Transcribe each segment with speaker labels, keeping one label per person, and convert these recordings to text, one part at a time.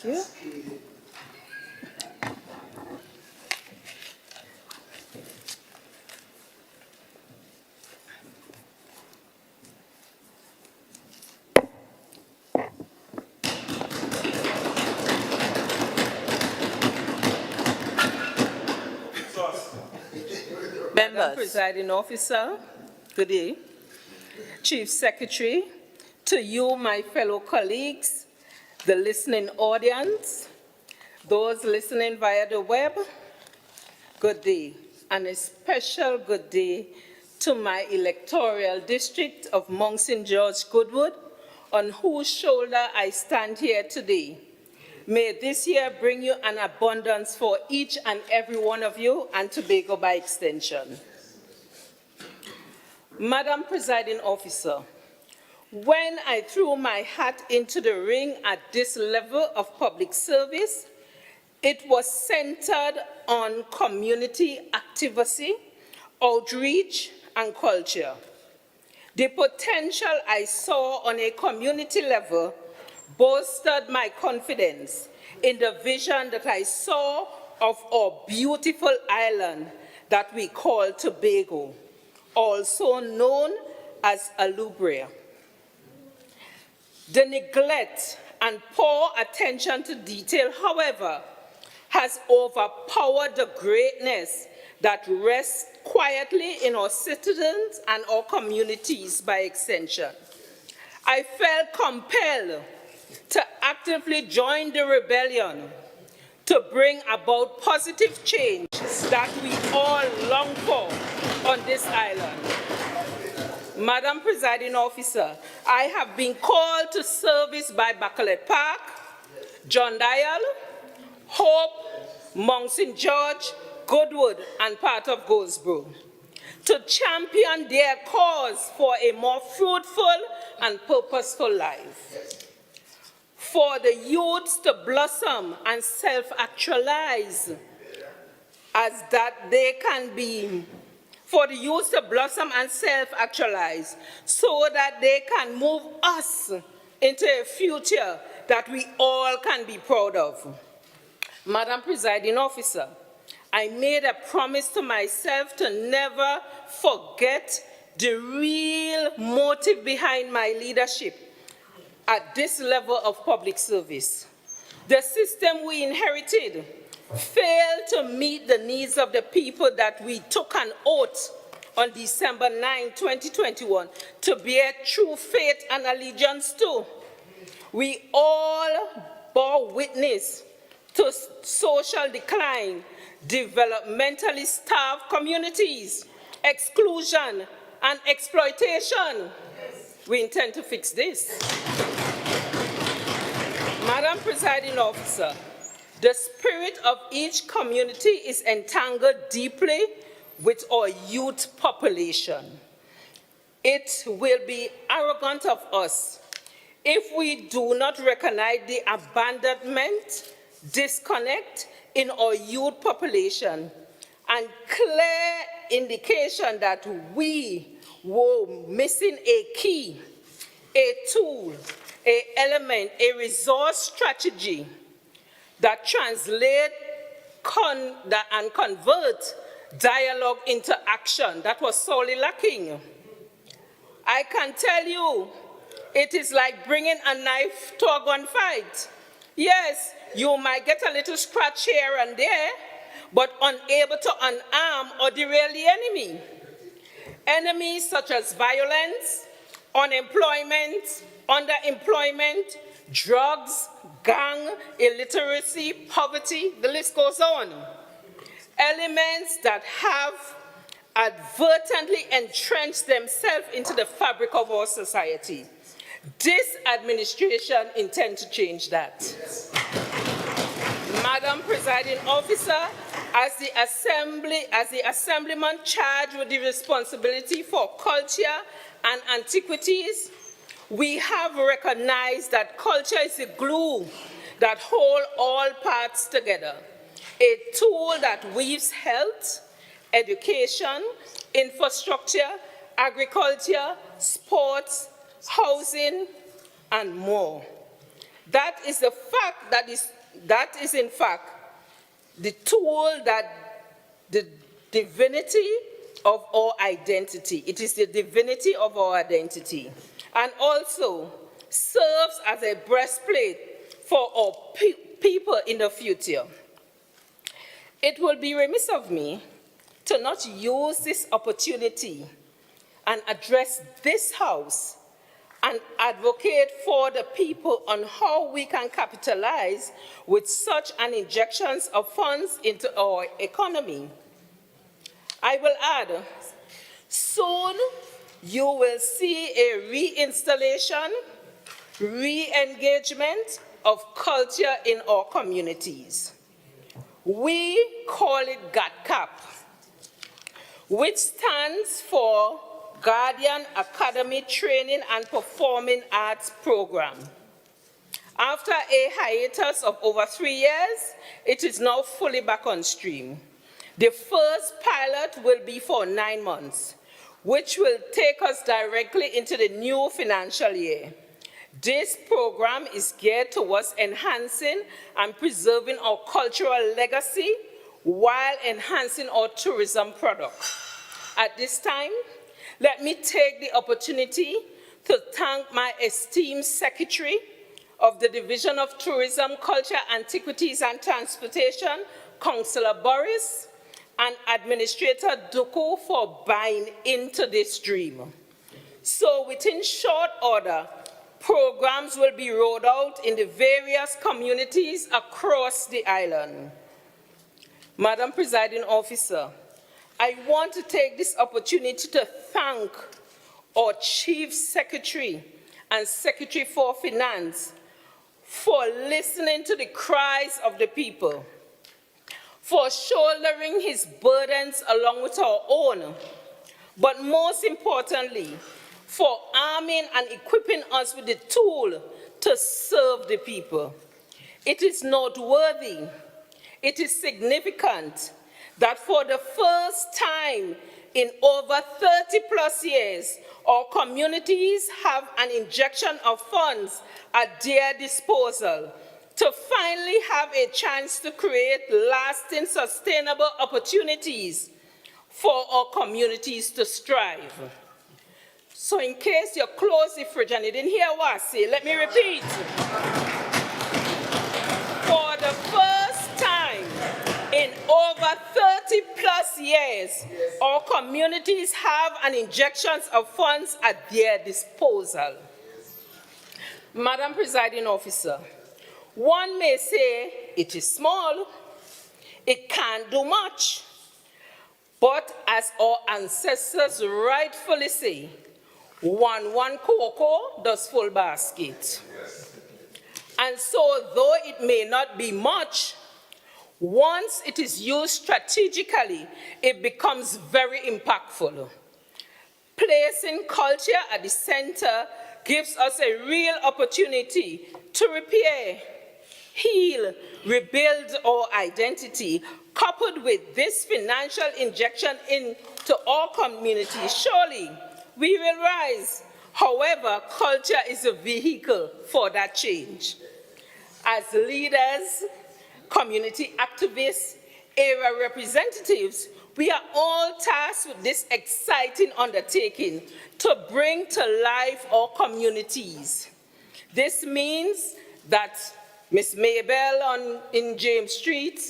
Speaker 1: you. Members. Presiding officer, good day. Chief Secretary, to you, my fellow colleagues, the listening audience, those listening via the web, good day, and a special good day to my electoral district of Mount St. George Goodwood, on whose shoulder I stand here today. May this year bring you an abundance for each and every one of you, and Tobago by extension. Madam Presiding Officer, when I threw my hat into the ring at this level of public service, it was centered on community activism, outreach, and culture. The potential I saw on a community level bolstered my confidence in the vision that I saw of our beautiful island that we call Tobago, also known as Alubria. The neglect and poor attention to detail, however, has overpowered the greatness that rests quietly in our citizens and our communities by extension. I felt compelled to actively join the rebellion to bring about positive change that we all long for on this island. Madam Presiding Officer, I have been called to service by Bacalet Park, John Dial, Hope, Mount St. George, Goodwood, and part of Goldsboro, to champion their cause for a more fruitful and purposeful life. For the youths to blossom and self-actualize as that they can be, for the youths to blossom and self-actualize so that they can move us into a future that we all can be proud of. Madam Presiding Officer, I made a promise to myself to never forget the real motive behind my leadership at this level of public service. The system we inherited failed to meet the needs of the people that we took an oath on December 9, 2021 to bear true faith and allegiance to. We all bore witness to social decline, developmentally starved communities, exclusion, and exploitation. We intend to fix this. Madam Presiding Officer, the spirit of each community is entangled deeply with our youth population. It will be arrogant of us if we do not recognize the abandonment, disconnect in our youth population, and clear indication that we were missing a key, a tool, an element, a resource strategy that translate and convert dialogue into action. That was sorely lacking. I can tell you, it is like bringing a knife to a gunfight. Yes, you might get a little scratch here and there, but unable to unarm or derail the enemy. Enemies such as violence, unemployment, underemployment, drugs, gang, illiteracy, poverty, the list goes on. Elements that have advertently entrenched themselves into the fabric of our society. This administration intends to change that. Madam Presiding Officer, as the Assemblyman charged with the responsibility for culture and antiquities, we have recognized that culture is a glue that holds all parts together, a tool that weaves health, education, infrastructure, agriculture, sports, housing, and more. That is the fact that is that is in fact the tool that the divinity of our identity. It is the divinity of our identity, and also serves as a breastplate for our people in the future. It will be remiss of me to not use this opportunity and address this House and advocate for the people on how we can capitalize with such an injection of funds into our economy. I will add, soon you will see a reinstallation, re-engagement of culture in our communities. We call it GATCAP, which stands for Guardian Academy Training and Performing Arts Program. After a hiatus of over 3 years, it is now fully back on stream. The first pilot will be for 9 months, which will take us directly into the new financial year. This program is geared towards enhancing and preserving our cultural legacy while enhancing our tourism product. At this time, let me take the opportunity to thank my esteemed Secretary of the Division of Tourism, Culture, Antiquities and Transportation, Councillor Boris, and Administrator Duku for buying into this dream. So within short order, programs will be rolled out in the various communities across the island. Madam Presiding Officer, I want to take this opportunity to thank our Chief Secretary and Secretary for Finance for listening to the cries of the people, for shouldering his burdens along with our own, but most importantly, for arming and equipping us with the tool to serve the people. It is noteworthy, it is significant that for the first time in over 30+ years, our communities have an injection of funds at their disposal to finally have a chance to create lasting, sustainable opportunities for our communities to strive. So in case you close the fridge and you didn't hear what I say, let me repeat. For the first time in over 30+ years, our communities have an injection of funds at their disposal. Madam Presiding Officer, one may say it is small, it can't do much, but as our ancestors rightfully say, one cocoa does full basket. And so though it may not be much, once it is used strategically, it becomes very impactful. Placing culture at the center gives us a real opportunity to repair, heal, rebuild our identity. Coupled with this financial injection into our community, surely we will rise. However, culture is a vehicle for that change. As leaders, community activists, area representatives, we are all tasked with this exciting undertaking to bring to life our communities. This means that Miss Maybell in James Street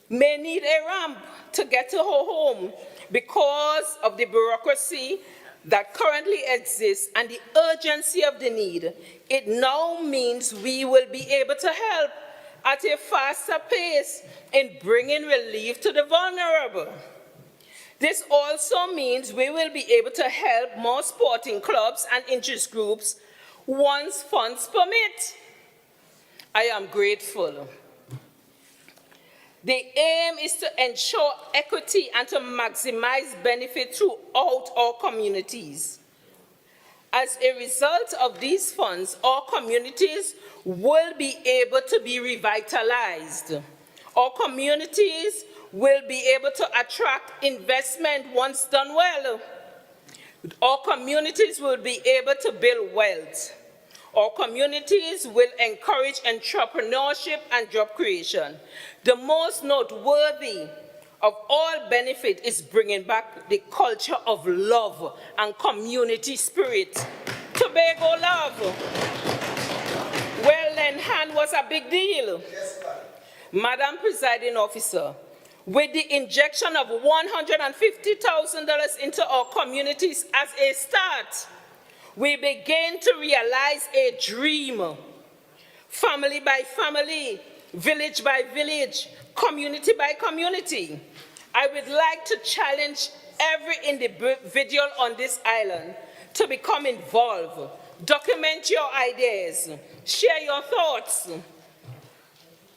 Speaker 1: may need a ramp to get to her home because of the bureaucracy that currently exists and the urgency of the need. It now means we will be able to help at a faster pace in bringing relief to the vulnerable. This also means we will be able to help more sporting clubs and interest groups once funds permit. I am grateful. The aim is to ensure equity and to maximize benefit throughout our communities. As a result of these funds, our communities will be able to be revitalized. Our communities will be able to attract investment once done well. Our communities will be able to build wealth. Our communities will encourage entrepreneurship and job creation. The most noteworthy of all benefit is bringing back the culture of love and community spirit. Tobago love. Well, then, hand was a big deal.
Speaker 2: Yes,
Speaker 1: Madam Presiding Officer, with the injection of $150,000 into our communities as a start, we begin to realize a dream. Family by family, village by village, community by community. I would like to challenge every individual on this island to become involved. Document your ideas. Share your thoughts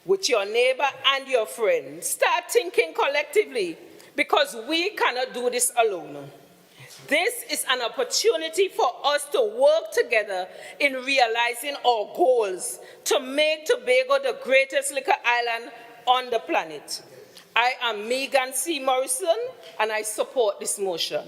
Speaker 1: with your neighbor and your friend. Start thinking collectively, because we cannot do this alone. This is an opportunity for us to work together in realizing our goals to make Tobago the greatest liquor island on the planet. I am Megan C. Morrison, and I support this motion.